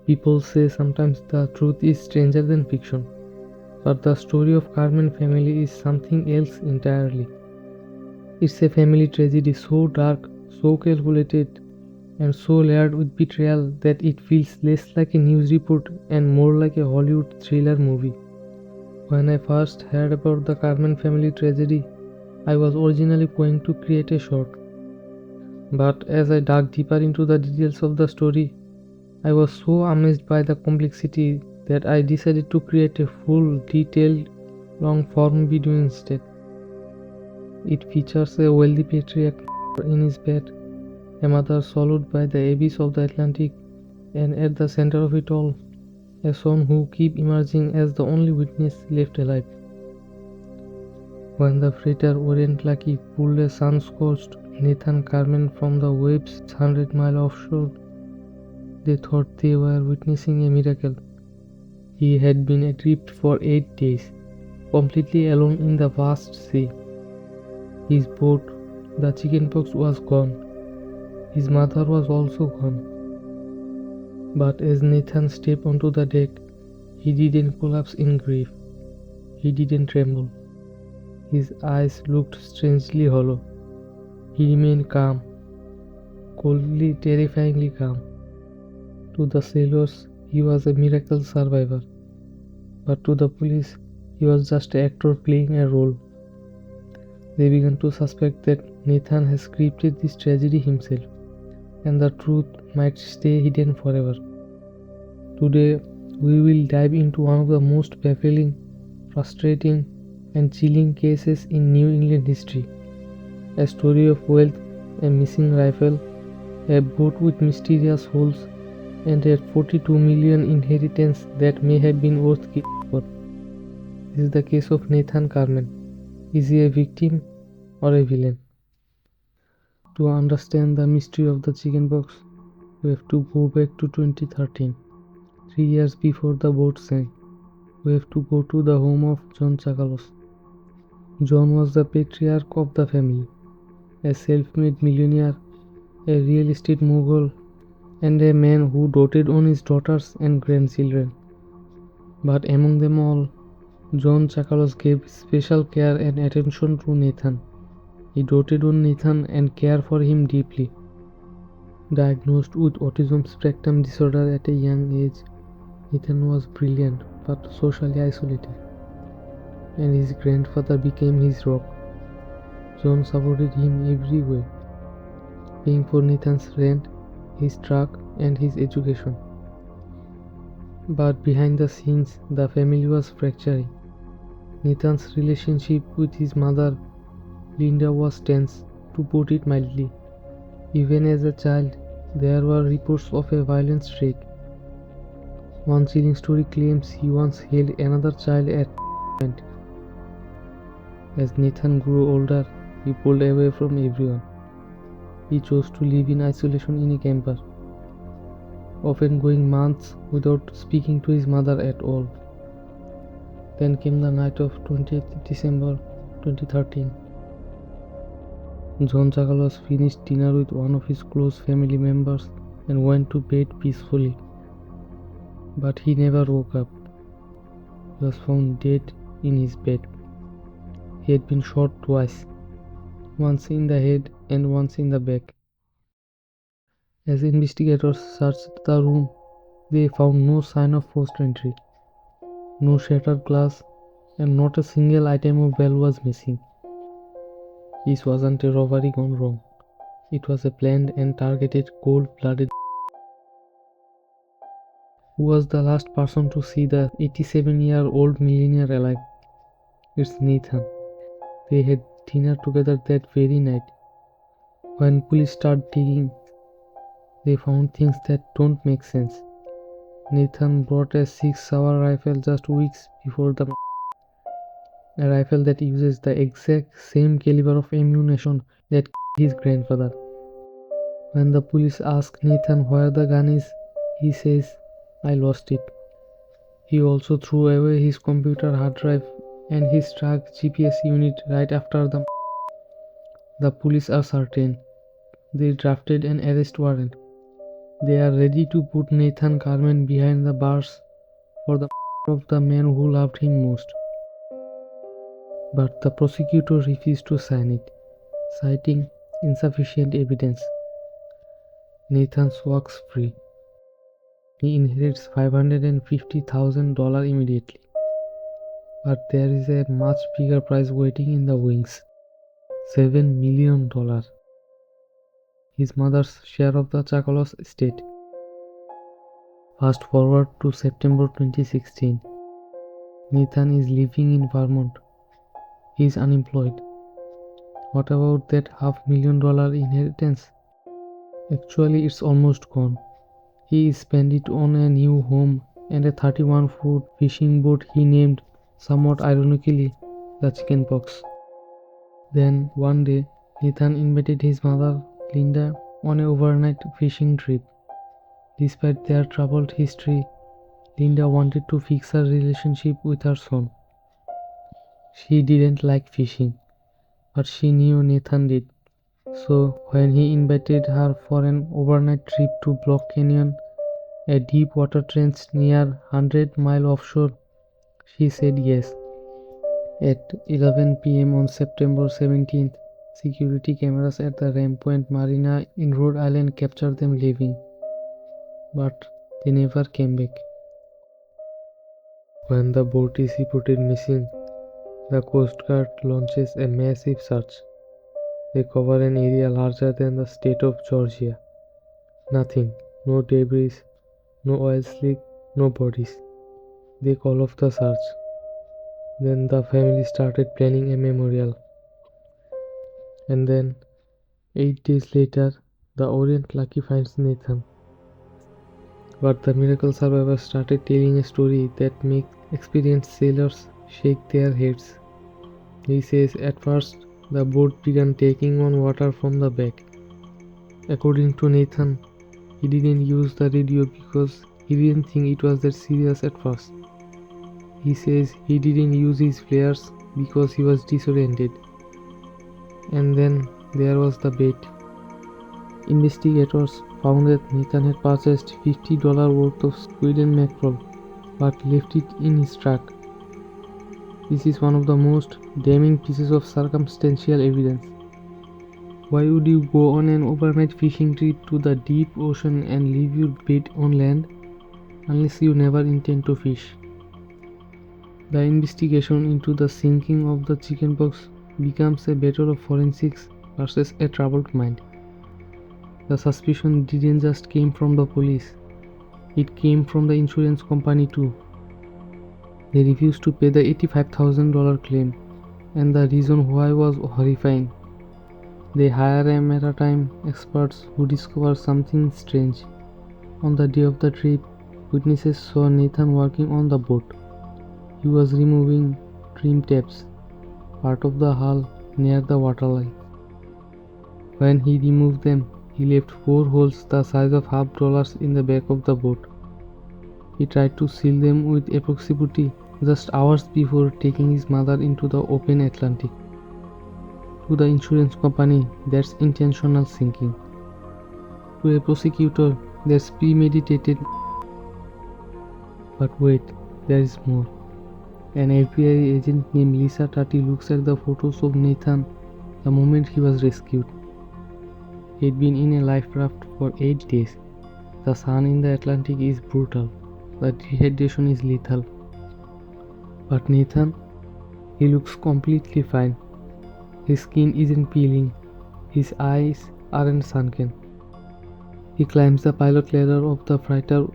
People say sometimes the truth is stranger than fiction, but the story of Carmen family is something else entirely. It's a family tragedy so dark, so calculated, and so layered with betrayal that it feels less like a news report and more like a Hollywood thriller movie. When I first heard about the Carmen family tragedy, I was originally going to create a short. But as I dug deeper into the details of the story, I was so amazed by the complexity that I decided to create a full, detailed, long form video instead. It features a wealthy patriarch in his bed, a mother swallowed by the abyss of the Atlantic, and at the center of it all, a son who keeps emerging as the only witness left alive. When the freighter Orient Lucky pulled a sun-scorched Nathan Carman from the waves 100 miles offshore, they thought they were witnessing a miracle. He had been adrift for 8 days, completely alone in the vast sea. His boat, the chickenpox, was gone. His mother was also gone. But as Nathan stepped onto the deck, he didn't collapse in grief. He didn't tremble. His eyes looked strangely hollow. He remained calm, coldly, terrifyingly calm. To the sailors, he was a miracle survivor. But to the police, he was just an actor playing a role. They began to suspect that Nathan has scripted this tragedy himself, and the truth might stay hidden forever. Today, we will dive into one of the most baffling, frustrating, and chilling cases in New England history. A story of wealth, a missing rifle, a boat with mysterious holes, and a 42 million inheritance that may have been worth killing for. This is the case of Nathan Carman. Is he a victim or a villain? To understand the mystery of the chickenpox, we have to go back to 2013, 3 years before the boat sank. We have to go to the home of John Chakalos. John was the patriarch of the family, a self-made millionaire, a real estate mogul, and a man who doted on his daughters and grandchildren. But among them all, John Chakalos gave special care and attention to Nathan. He doted on Nathan and cared for him deeply. Diagnosed with autism spectrum disorder at a young age, Nathan was brilliant but socially isolated, and his grandfather became his rock. John supported him every way, paying for Nathan's rent, his truck, and his education. But behind the scenes, the family was fracturing. Nathan's relationship with his mother, Linda, was tense, to put it mildly. Even as a child, there were reports of a violent streak. One chilling story claims he once held another child at point. As Nathan grew older, he pulled away from everyone. He chose to live in isolation in a camper, often going months without speaking to his mother at all. Then came the night of 20th December 2013. John Chakalos finished dinner with one of his close family members and went to bed peacefully. But he never woke up. He was found dead in his bed. He had been shot twice, once in the head and once in the back. As investigators searched the room, they found no sign of forced entry. No shattered glass, and not a single item of value was missing. This wasn't a robbery gone wrong. It was a planned and targeted cold-blooded. Who was the last person to see the 87-year-old millionaire alive? It's Nathan. They had dinner together that very night. When police started digging, they found things that don't make sense. Nathan bought a 6-hour rifle just weeks before a rifle that uses the exact same caliber of ammunition that his grandfather. When the police ask Nathan where the gun is, he says, "I lost it." He also threw away his computer hard drive and his truck GPS unit right after the police are certain. They drafted an arrest warrant. They are ready to put Nathan Carman behind the bars for the of the man who loved him most. But the prosecutor refused to sign it, citing insufficient evidence. Nathan walks free. He inherits $550,000 immediately. But there is a much bigger prize waiting in the wings. $7 million. His mother's share of the Chakalos estate. Fast forward to September 2016. Nathan is living in Vermont. He is unemployed. What about that $500,000 inheritance? Actually, it's almost gone. He spent it on a new home and a 31-foot fishing boat he named, somewhat ironically, the Chickenpox. Then, one day, Nathan invited his mother, Linda, on an overnight fishing trip. Despite their troubled history, Linda wanted to fix her relationship with her son. She didn't like fishing, but she knew Nathan did. So, when he invited her for an overnight trip to Block Canyon, a deep water trench near 100 mile offshore, she said yes. At 11 p.m. on September 17th, security cameras at the Ram Point Marina in Rhode Island captured them leaving. But they never came back. When the boat is reported missing, the Coast Guard launches a massive search. They cover an area larger than the state of Georgia. Nothing, no debris, no oil slick, no bodies. They call off the search. Then the family started planning a memorial. And then, 8 days later, the Orient Lucky finds Nathan. But the miracle survivors started telling a story that makes experienced sailors shake their heads. He says at first the boat began taking on water from the back. According to Nathan, he didn't use the radio because he didn't think it was that serious at first. He says he didn't use his flares because he was disoriented. And then there was the bait. Investigators found that Nathan had purchased $50 worth of squid and mackerel, but left it in his truck. This is one of the most damning pieces of circumstantial evidence. Why would you go on an overnight fishing trip to the deep ocean and leave your bait on land, unless you never intend to fish? The investigation into the sinking of the Chickenpox becomes a battle of forensics versus a troubled mind. The suspicion didn't just came from the police, it came from the insurance company too. They refused to pay the $85,000 claim, and the reason why was horrifying. They hire a maritime experts who discover something strange. On the day of the trip, witnesses saw Nathan working on the boat. He was removing trim tabs, part of the hull near the waterline. When he removed them, he left 4 holes the size of $50 in the back of the boat. He tried to seal them with epoxy just hours before taking his mother into the open Atlantic. To the insurance company, that's intentional sinking. To a prosecutor, that's premeditated. But wait, there is more. An FBI agent named Lisa Tati looks at the photos of Nathan the moment he was rescued. He'd been in a life raft for 8 days. The sun in the Atlantic is brutal. The dehydration is lethal. But Nathan, he looks completely fine. His skin isn't peeling. His eyes aren't sunken. He climbs the pilot ladder of the freighter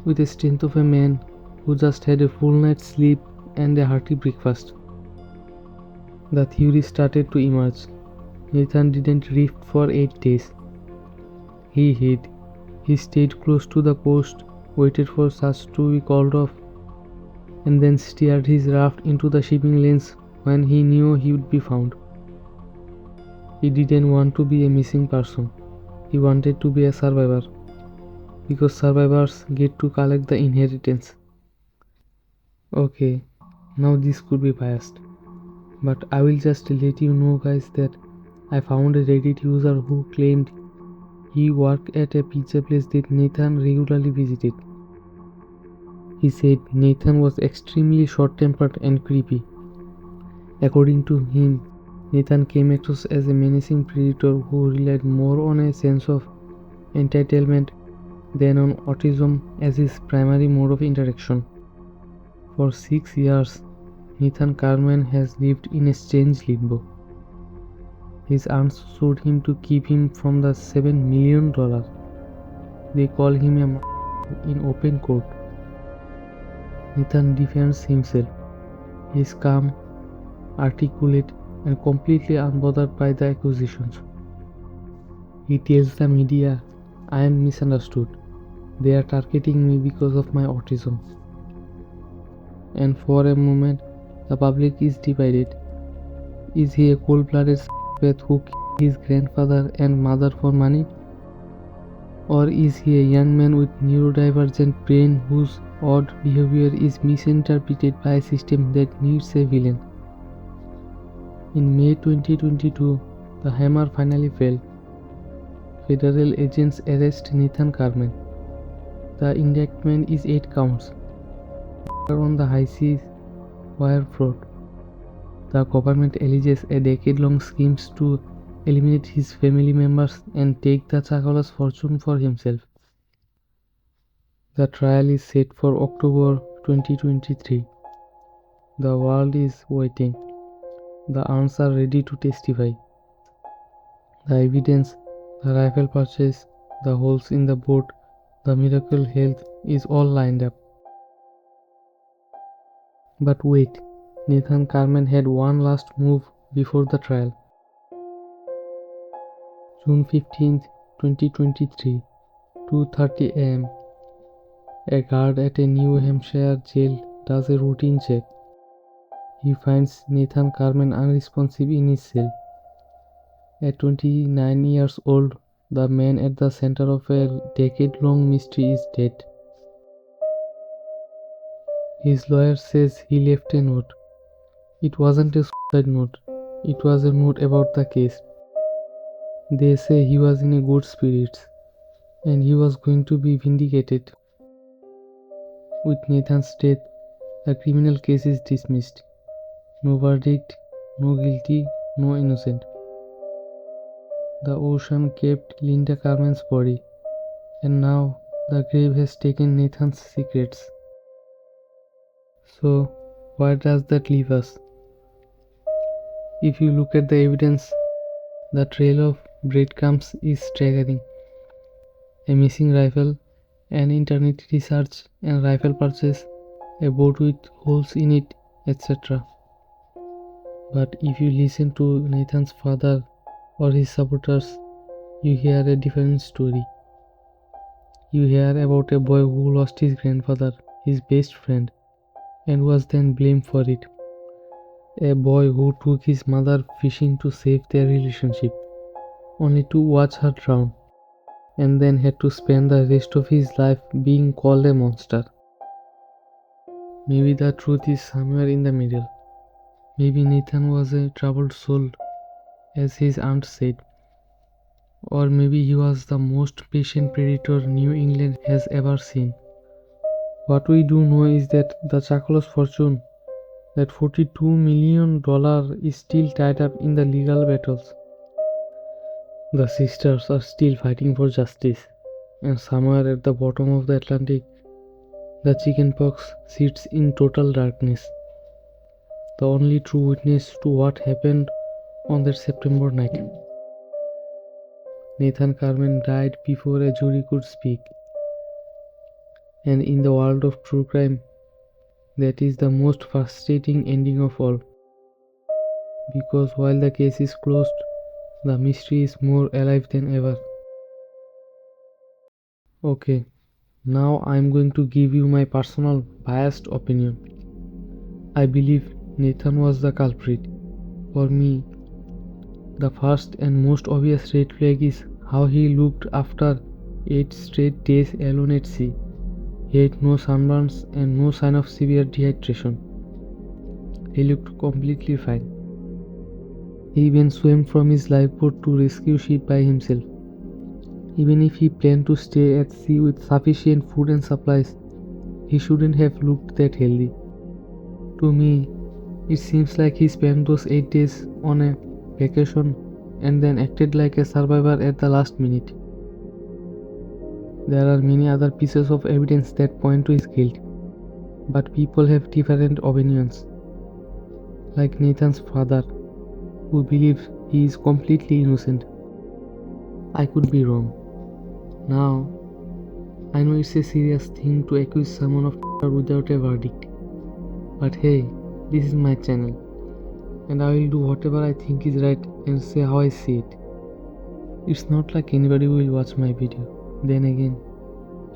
with the strength of a man who just had a full night's sleep and a hearty breakfast. The theory started to emerge. Nathan didn't drift for 8 days. He hid. He stayed close to the coast, waited for search to be called off, and then steered his raft into the shipping lanes when he knew he would be found. He didn't want to be a missing person. He wanted to be a survivor, because survivors get to collect the inheritance. Okay, now this could be biased, but I will just let you know guys that I found a Reddit user who claimed He worked at a pizza place that Nathan regularly visited. He said Nathan was extremely short-tempered and creepy. According to him, Nathan came across as a menacing predator who relied more on a sense of entitlement than on autism as his primary mode of interaction. For 6 years, Nathan Carman has lived in a strange limbo. His aunts sued him to keep him from the $7 million. They call him a in open court. Nathan defends himself. He is calm, articulate, and completely unbothered by the accusations. He tells the media, "I am misunderstood. They are targeting me because of my autism." And for a moment, the public is divided. Is he a cold-blooded psychopath who killed his grandfather and mother for money? Or is he a young man with neurodivergent brain whose odd behavior is misinterpreted by a system that needs a villain? In May 2022, the hammer finally fell. Federal agents arrest Nathan Carman. The indictment is 8 counts. On the high seas, wire fraud. The government alleges a decade-long schemes to eliminate his family members and take the Chakala's fortune for himself. The trial is set for October 2023. The world is waiting. The aunts are ready to testify. The evidence, the rifle purchase, the holes in the boat, the miracle health is all lined up. But wait, Nathan Carman had one last move before the trial. June 15, 2023, 2:30 am. A guard at a New Hampshire jail does a routine check. He finds Nathan Carman unresponsive in his cell. At 29 years old, the man at the center of a decade-long mystery is dead. His lawyer says he left a note. It wasn't a suicide note. It was a note about the case. They say he was in a good spirits and he was going to be vindicated. With Nathan's death, the criminal case is dismissed. No verdict, no guilty, no innocent. The ocean kept Linda Carman's body, and now the grave has taken Nathan's secrets. So, where does that leave us? If you look at the evidence, the trail of breadcrumbs is staggering. A missing rifle, an internet research and rifle purchase, a boat with holes in it, etc. But if you listen to Nathan's father or his supporters, you hear a different story. You hear about a boy who lost his grandfather, his best friend, and was then blamed for it. A boy who took his mother fishing to save their relationship, only to watch her drown, and then had to spend the rest of his life being called a monster. Maybe the truth is somewhere in the middle. Maybe Nathan was a troubled soul, as his aunt said. Or maybe he was the most patient predator New England has ever seen. What we do know is that the Chakala's fortune, that $42 million, is still tied up in the legal battles. The sisters are still fighting for justice, and somewhere at the bottom of the Atlantic, the chickenpox sits in total darkness. The only true witness to what happened on that September night. Nathan Carman died before a jury could speak. And in the world of true crime, that is the most frustrating ending of all. Because while the case is closed, the mystery is more alive than ever. Okay, now I am going to give you my personal biased opinion. I believe Nathan was the culprit. For me, the first and most obvious red flag is how he looked after 8 straight days alone at sea. He had no sunburns and no sign of severe dehydration. He looked completely fine. He even swam from his lifeboat to rescue ship by himself. Even if he planned to stay at sea with sufficient food and supplies, he shouldn't have looked that healthy. To me, it seems like he spent those 8 days on a vacation and then acted like a survivor at the last minute. There are many other pieces of evidence that point to his guilt, but people have different opinions. Like Nathan's father, who believes he is completely innocent. I could be wrong. Now, I know it's a serious thing to accuse someone of murder without a verdict. But hey, this is my channel, and I will do whatever I think is right and say how I see it. It's not like anybody will watch my video. Then again,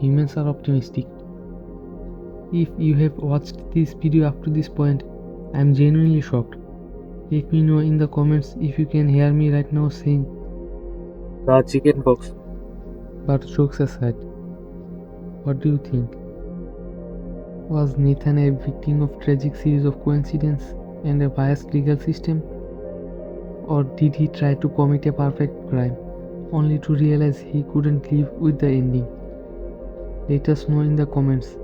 humans are optimistic. If you have watched this video up to this point, I am genuinely shocked. Let me know in the comments if you can hear me right now saying the chicken box. But jokes aside, what do you think? Was Nathan a victim of tragic series of coincidence and a biased legal system? Or did he try to commit a perfect crime, only to realize he couldn't live with the ending? Let us know in the comments.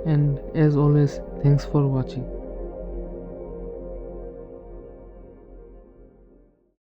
And as always, thanks for watching.